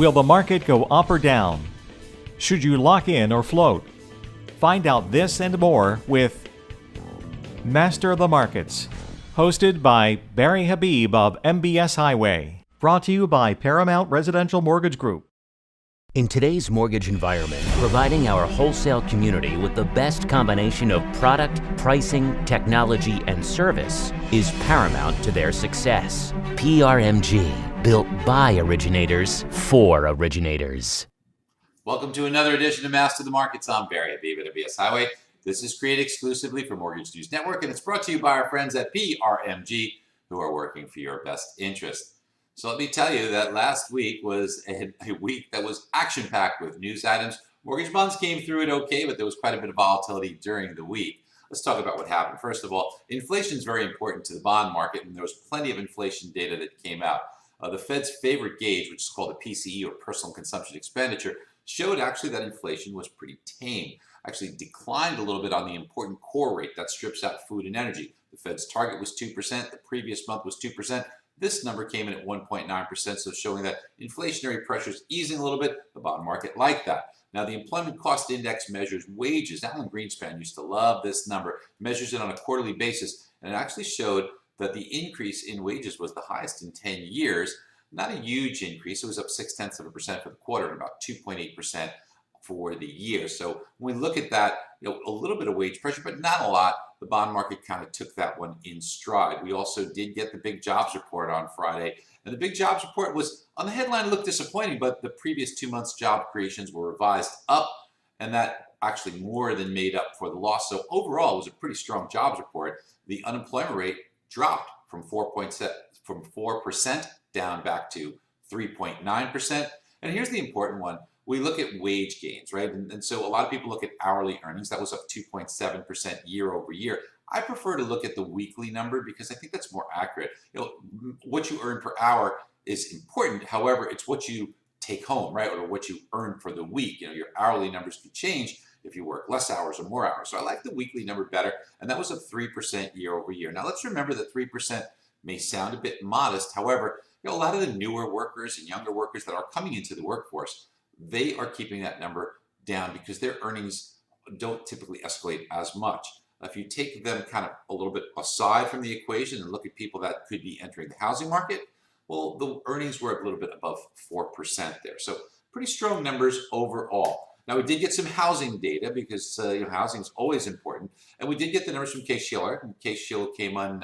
Will the market go up or down? Should you lock in or float? Find out this and more with Master of the Markets, hosted by Barry Habib of MBS Highway. Brought to you by Paramount Residential Mortgage Group. In today's mortgage environment, providing our wholesale community with the best combination of product, pricing, technology, and service is paramount to their success. PRMG, built by originators for originators. Welcome to another edition of Master of the Markets. I'm Barry Habib at MBS Highway. This is created exclusively for Mortgage News Network, and it's brought to you by our friends at PRMG, who are working for your best interest. So let me tell you that last week was a week that was action-packed with news items. Mortgage bonds came through it okay, but there was quite a bit of volatility during the week. Let's talk about what happened. First of all, inflation is very important to the bond market, and there was plenty of inflation data that came out. The Fed's favorite gauge, which is called the PCE, or Personal Consumption Expenditure, showed actually that inflation was pretty tame. Actually declined a little bit on the important core rate that strips out food and energy. The Fed's target was 2%. The previous month was 2%. This number came in at 1.9%, so showing that inflationary pressures easing a little bit. The bond market liked that. Now, the Employment Cost Index measures wages. Alan Greenspan used to love this number. Measures it on a quarterly basis, and it actually showed that the increase in wages was the highest in 10 years. Not a huge increase. It was up 0.6% for the quarter and about 2.8% for the year. So when we look at that, a little bit of wage pressure, but not a lot. The bond market kind of took that one in stride. We also did get the big jobs report on Friday. And the big jobs report was, on the headline, looked disappointing, but the previous 2 months job creations were revised up, and that actually more than made up for the loss. So overall, it was a pretty strong jobs report. The unemployment rate dropped from 4% down back to 3.9%. And here's the important one. We look at wage gains, right? And so a lot of people look at hourly earnings. That was up 2.7% year over year. I prefer to look at the weekly number because I think that's more accurate. What you earn per hour is important. However, it's what you take home, right? Or what you earn for the week. Your hourly numbers could change if you work less hours or more hours. So I like the weekly number better. And that was up 3% year over year. Now let's remember that 3% may sound a bit modest. However, a lot of the newer workers and younger workers that are coming into the workforce, they are keeping that number down because their earnings don't typically escalate as much. If you take them kind of a little bit aside from the equation and look at people that could be entering the housing market, well, the earnings were a little bit above 4% there. So pretty strong numbers overall. Now, we did get some housing data because housing is always important. And we did get the numbers from Case-Shiller. And Case-Shiller came on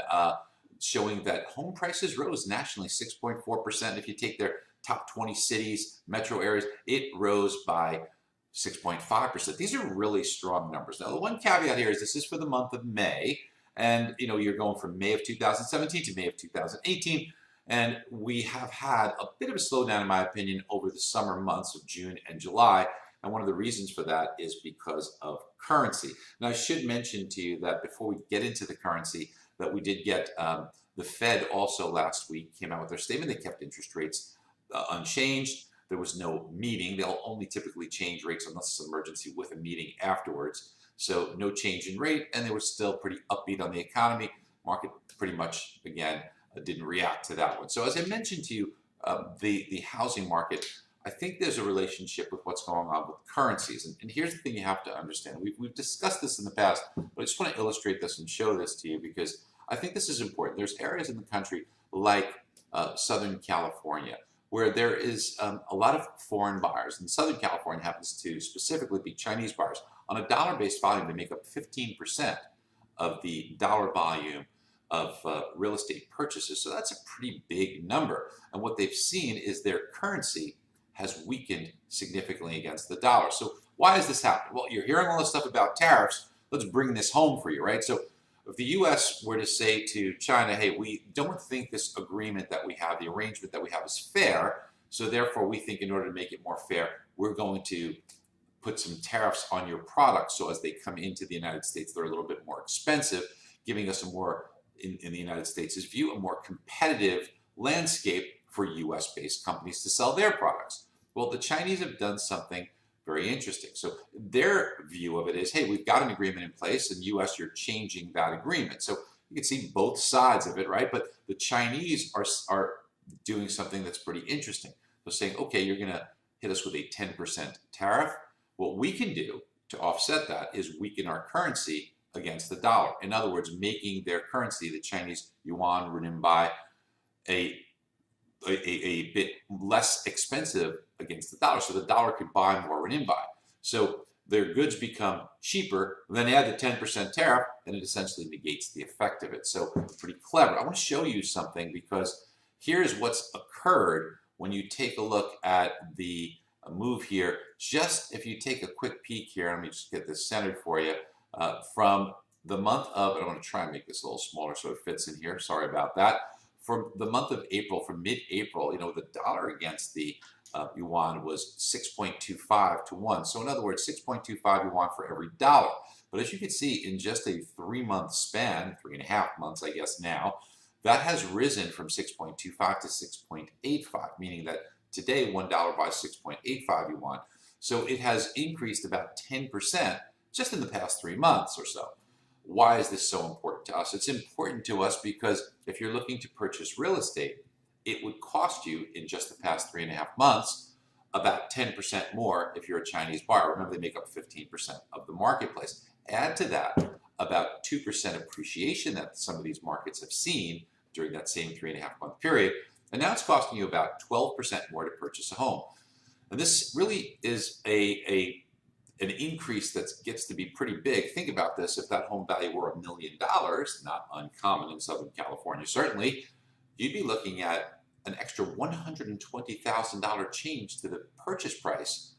showing that home prices rose nationally 6.4%. If you take their top 20 cities, metro areas, it rose by 6.5%. These are really strong numbers. Now, the one caveat here is this is for the month of May, and you're going from May of 2017 to May of 2018, and we have had a bit of a slowdown, in my opinion, over the summer months of June and July, and one of the reasons for that is because of currency. Now, I should mention to you that before we get into the currency, that we did get the Fed also last week came out with their statement. They kept interest rates unchanged. There was no meeting. They'll only typically change rates unless it's an emergency with a meeting afterwards. So no change in rate, and they were still pretty upbeat on the economy. Market pretty much, again, didn't react to that one. So as I mentioned to you, the housing market, I think there's a relationship with what's going on with currencies. And here's the thing you have to understand. We've discussed this in the past, but I just want to illustrate this and show this to you because I think this is important. There's areas in the country like Southern California where there is a lot of foreign buyers. And Southern California happens to specifically be Chinese buyers. On a dollar-based volume, they make up 15% of the dollar volume of real estate purchases. So that's a pretty big number. And what they've seen is their currency has weakened significantly against the dollar. So why has this happened? Well, you're hearing all this stuff about tariffs. Let's bring this home for you, right? So if the U.S. were to say to China, hey, we don't think this agreement that we have, the arrangement that we have is fair, so therefore we think in order to make it more fair, we're going to put some tariffs on your products so as they come into the United States, they're a little bit more expensive, giving us a more, in the United States' view, a more competitive landscape for U.S.-based companies to sell their products. Well, the Chinese have done something very interesting. So their view of it is, hey, we've got an agreement in place, and U.S., you're changing that agreement. So you can see both sides of it, right? But the Chinese are doing something that's pretty interesting. They're saying, okay, you're going to hit us with a 10% tariff. What we can do to offset that is weaken our currency against the dollar. In other words, making their currency, the Chinese yuan, renminbi, a bit less expensive against the dollar, so the dollar could buy more renminbi. So their goods become cheaper, then add the 10% tariff, and it essentially negates the effect of it. So pretty clever. I want to show you something because here's what's occurred when you take a look at the move here. Just if you take a quick peek here, let me just get this centered for you, from the month of, and I'm going to try and make this a little smaller so it fits in here. Sorry about that. For the month of April, from mid-April, the dollar against the yuan was 6.25 to 1. So in other words, 6.25 yuan for every dollar. But as you can see, in just a 3-month span, 3.5 months, I guess now, that has risen from 6.25 to 6.85, meaning that today $1 buys 6.85 yuan. So it has increased about 10% just in the past 3 months or so. Why is this so important to us? It's important to us because if you're looking to purchase real estate, it would cost you in just the past 3.5 months about 10% more if you're a Chinese buyer. Remember, they make up 15% of the marketplace. Add to that about 2% appreciation that some of these markets have seen during that same 3.5-month period. And now it's costing you about 12% more to purchase a home. And this really is an increase that gets to be pretty big. Think about this. If that home value were $1 million, not uncommon in Southern California, certainly, you'd be looking at an extra $120,000 change to the purchase price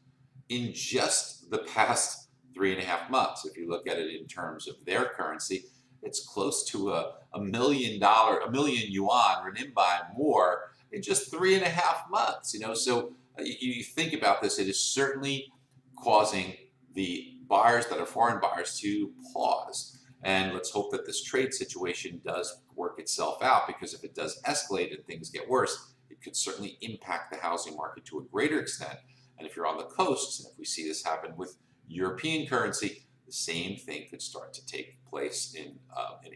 in just the past 3.5 months. If you look at it in terms of their currency, it's close to a million yuan, renminbi more in just 3.5 months. So you think about this, it is certainly causing the buyers that are foreign buyers to pause. And let's hope that this trade situation does work itself out, because if it does escalate and things get worse, it could certainly impact the housing market to a greater extent. And if you're on the coasts, and if we see this happen with European currency, the same thing could start to take place in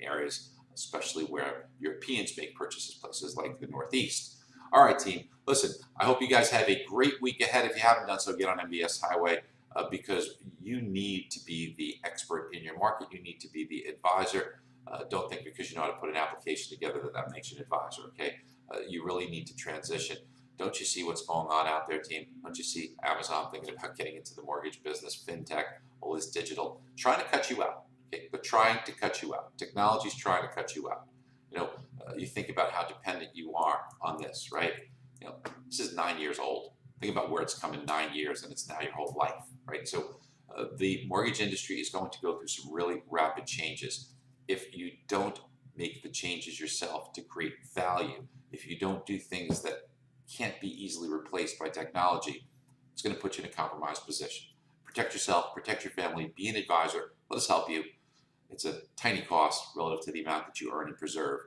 areas, especially where Europeans make purchases, places like the Northeast. All right, team, listen, I hope you guys have a great week ahead. If you haven't done so, get on MBS Highway. Because you need to be the expert in your market. You need to be the advisor. Don't think because you know how to put an application together that makes you an advisor, okay? You really need to transition. Don't you see what's going on out there, team? Don't you see Amazon thinking about getting into the mortgage business, fintech, all this digital, trying to cut you out, okay? They're trying to cut you out. Technology's trying to cut you out. You think about how dependent you are on this, right? This is 9 years old. Think about where it's come in 9 years, and it's now your whole life, right? So the mortgage industry is going to go through some really rapid changes. If you don't make the changes yourself to create value, if you don't do things that can't be easily replaced by technology, it's going to put you in a compromised position. Protect yourself, protect your family, be an advisor. Let us help you. It's a tiny cost relative to the amount that you earn and preserve.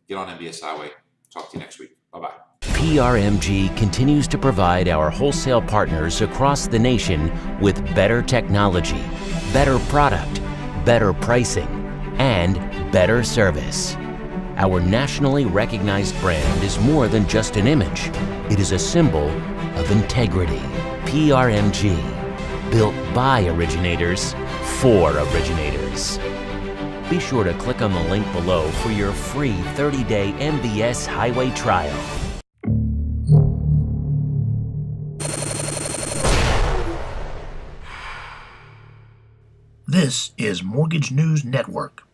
Get on MBS Highway. Talk to you next week. Bye-bye. PRMG continues to provide our wholesale partners across the nation with better technology, better product, better pricing, and better service. Our nationally recognized brand is more than just an image. It is a symbol of integrity. PRMG, built by originators for originators. Be sure to click on the link below for your free 30-day MBS Highway trial. This is Mortgage News Network.